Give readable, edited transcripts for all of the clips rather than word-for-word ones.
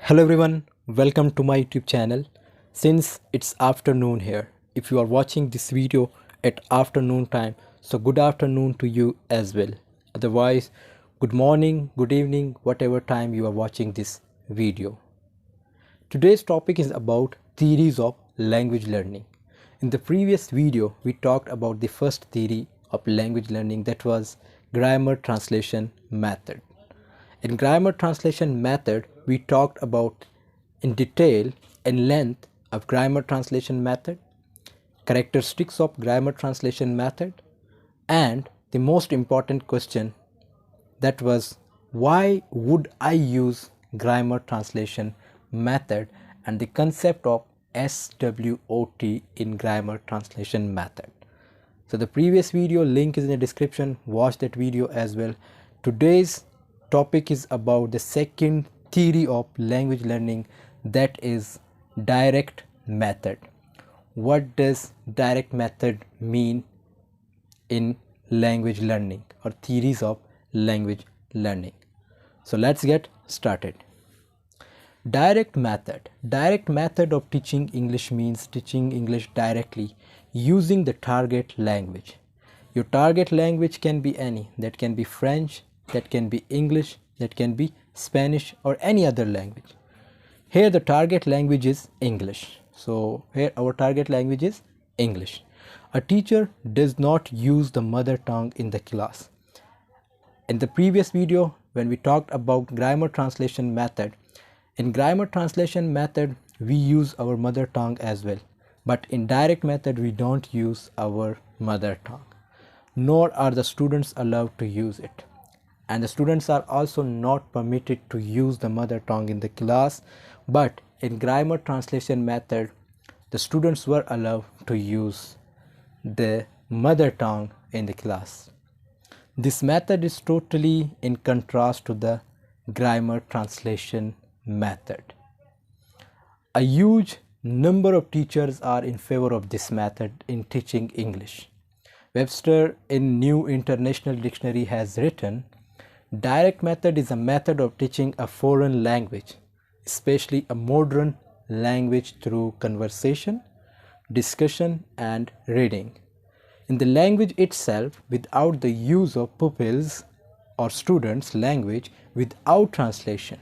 Hello everyone, welcome to my YouTube channel. Since it's afternoon here, if you are watching this video at afternoon time, so good afternoon to you as well. Otherwise, good morning, good evening, whatever time you are watching this video. Today's topic is about theories of language learning. In the previous video, we talked about the first theory of language learning, that was grammar translation method. In grammar translation method, we talked about in detail and length of grammar translation method, characteristics of grammar translation method, and the most important question, that was why would I use grammar translation method and the concept of SWOT in grammar translation method. So the previous video link is in the description, watch that video as well. Today's topic is about the second theory of language learning, that is direct method. What does direct method mean in language learning or theories of language learning? So let's get started. Direct method of teaching English means teaching English directly using the target language. Your target language can be any, that can be French, that can be English, that can be Spanish, or any other language. Here the target language is English. So here our target language is English. A teacher does not use the mother tongue in the class. In the previous video, when we talked about grammar translation method, in grammar translation method we use our mother tongue as well, but in direct method we don't use our mother tongue, nor are the students allowed to use it, and the students are also not permitted to use the mother tongue in the class. But in grammar translation method, the students were allowed to use the mother tongue in the class. This method is totally in contrast to the grammar translation method. A huge number of teachers are in favor of this method in teaching English. Webster in New International Dictionary has written, direct method is a method of teaching a foreign language, especially a modern language, through conversation, discussion, and reading in the language itself, without the use of pupils or students' language, without translation.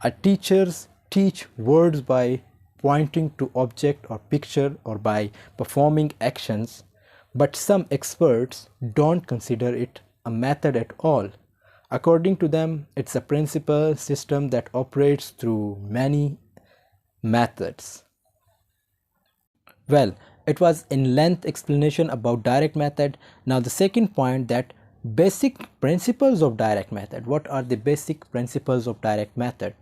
A teachers teach words by pointing to object or picture or by performing actions, but some experts don't consider it a method at all. According to them, it's a principal system that operates through many methods. Well, it was in length explanation about direct method. Now the second point, that basic principles of direct method. What are the basic principles of direct method?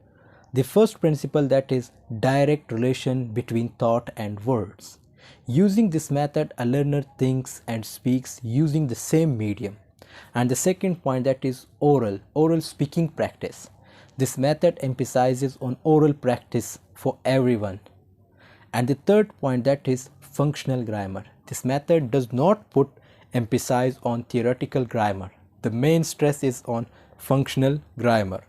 The first principle, that is direct relation between thought and words. Using this method, a learner thinks and speaks using the same medium. And the second point, that is oral speaking practice. This method emphasizes on oral practice for everyone. And the third point, that is functional grammar. This method does not put emphasis on theoretical grammar. The main stress is on functional grammar.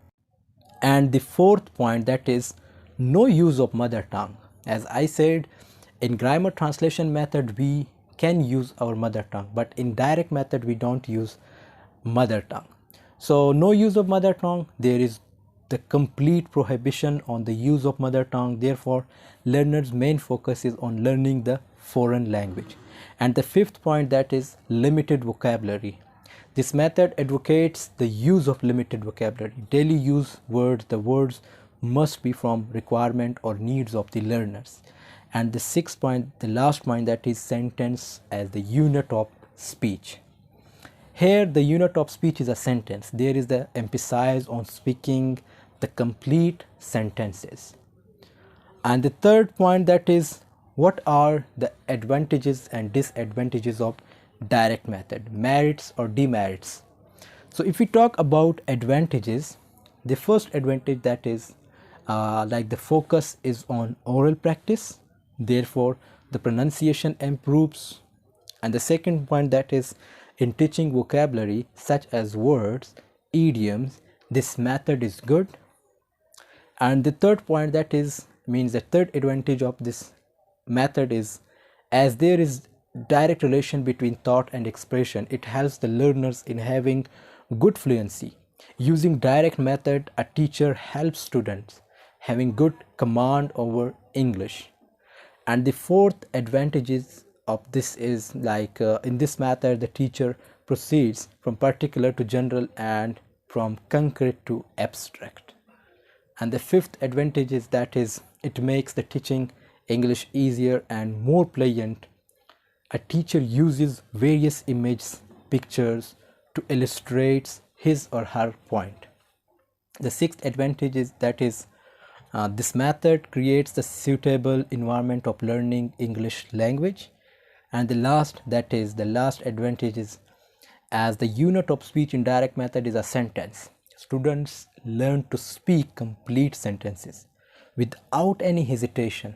And the fourth point, that is no use of mother tongue. As I said, in grammar translation method we can use our mother tongue, but in direct method we don't use mother tongue. So no use of mother tongue, there is the complete prohibition on the use of mother tongue. Therefore, learners' main focus is on learning the foreign language. And the fifth point, that is limited vocabulary. This method advocates the use of limited vocabulary, daily use words. The words must be from requirement or needs of the learners. And the sixth point, the last point, that is sentence as the unit of speech. Here the unit of speech is a sentence. There is the emphasis on speaking the complete sentences. And the third point, that is what are the advantages and disadvantages of direct method, merits or demerits. So if we talk about advantages, the first advantage, that is like the focus is on oral practice, therefore the pronunciation improves. And the second point, that is in teaching vocabulary such as words, idioms, this method is good. And the third point, that is means the third advantage of this method is, as there is direct relation between thought and expression, it helps the learners in having good fluency. Using direct method, a teacher helps students having good command over English. And the fourth advantages of this is like in this method the teacher proceeds from particular to general and from concrete to abstract. And the fifth advantage is, that is, it makes the teaching English easier and more pleasant. A teacher uses various images, pictures to illustrate his or her point. The sixth advantage is, that is, this method creates the suitable environment of learning English language. And the last, that is, the last advantage is, as the unit of speech in direct method is a sentence, students learn to speak complete sentences without any hesitation.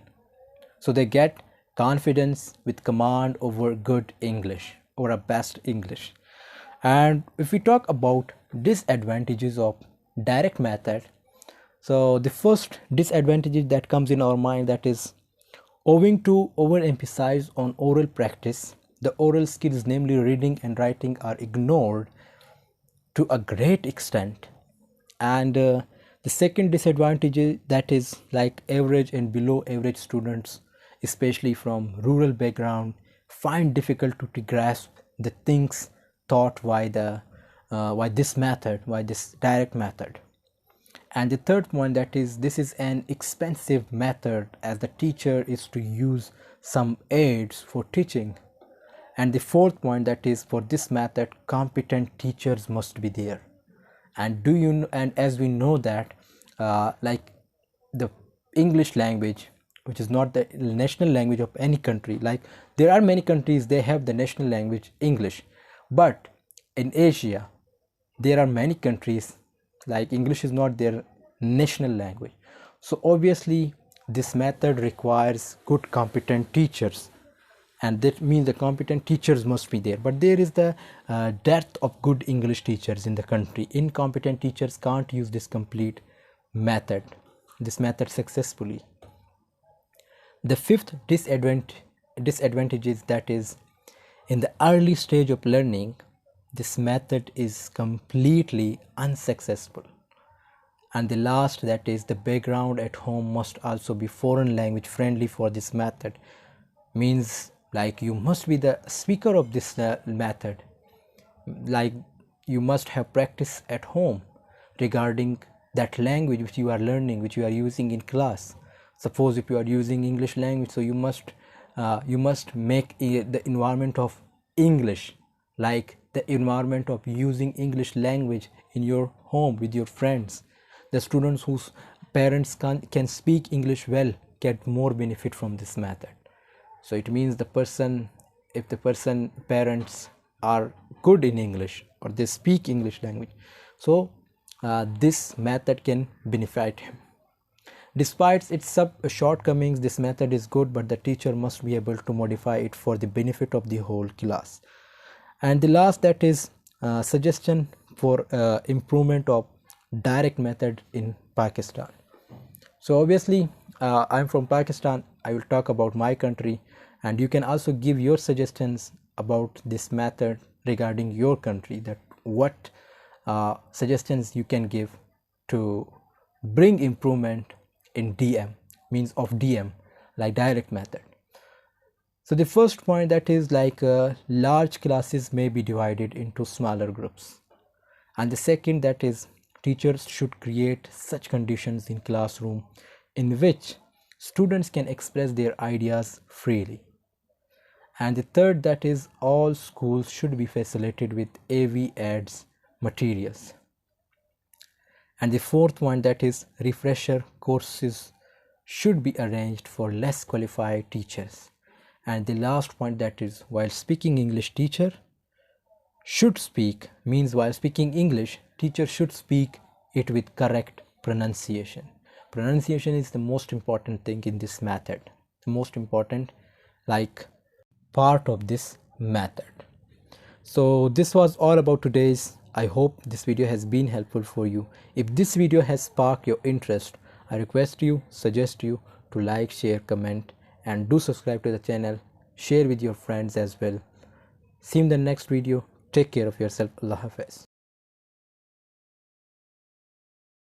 So they get confidence with command over good English or a best English. And if we talk about disadvantages of direct method, so the first disadvantage that comes in our mind, that is, owing to overemphasis on oral practice, the oral skills, namely reading and writing, are ignored to a great extent. And the second disadvantage is, that is, like average and below average students, especially from rural background, find difficult to grasp the things taught by this method, by this direct method. And the third point, that is, this is an expensive method, as the teacher is to use some aids for teaching. And the fourth point, that is, for this method competent teachers must be there. And and as we know that like the English language, which is not the national language of any country, like there are many countries they have the national language English, but in Asia there are many countries like English is not their national language. So obviously this method requires good competent teachers, and that means the competent teachers must be there. But there is the dearth of good English teachers in the country. Incompetent teachers can't use this method successfully. The fifth disadvantage is, that is, in the early stage of learning, this method is completely unsuccessful. And the last, that is, the background at home must also be foreign language friendly for this method. Means like you must be the speaker of this method, like you must have practice at home regarding that language which you are learning, which you are using in class. Suppose if you are using English language, so you must make the environment of English, like the environment of using English language in your home with your friends. The students whose parents can speak English well get more benefit from this method. So it means if the person parents are good in English or they speak English language, so this method can benefit him. Despite its shortcomings, this method is good, but the teacher must be able to modify it for the benefit of the whole class. And the last, that is, suggestion for improvement of direct method in Pakistan. So obviously I'm from Pakistan. I will talk about my country, and you can also give your suggestions about this method regarding your country, that what suggestions you can give to bring improvement in DM, like direct method. So the first point, that is, like large classes may be divided into smaller groups. And the second, that is, teachers should create such conditions in classroom in which students can express their ideas freely. And the third, that is, all schools should be facilitated with AV ads materials. And the fourth one, that is, refresher courses should be arranged for less qualified teachers. And the last point, that is, while speaking English, teacher should speak, means while speaking English, teacher should speak it with correct pronunciation. Pronunciation is the most important thing in this method, the most important like part of this method. So this was all about today's. I hope this video has been helpful for you. If this video has sparked your interest, I request you, suggest you to like, share, comment, and do subscribe to the channel. Share with your friends as well. See you in the next video. Take care of yourself. Allah Hafiz.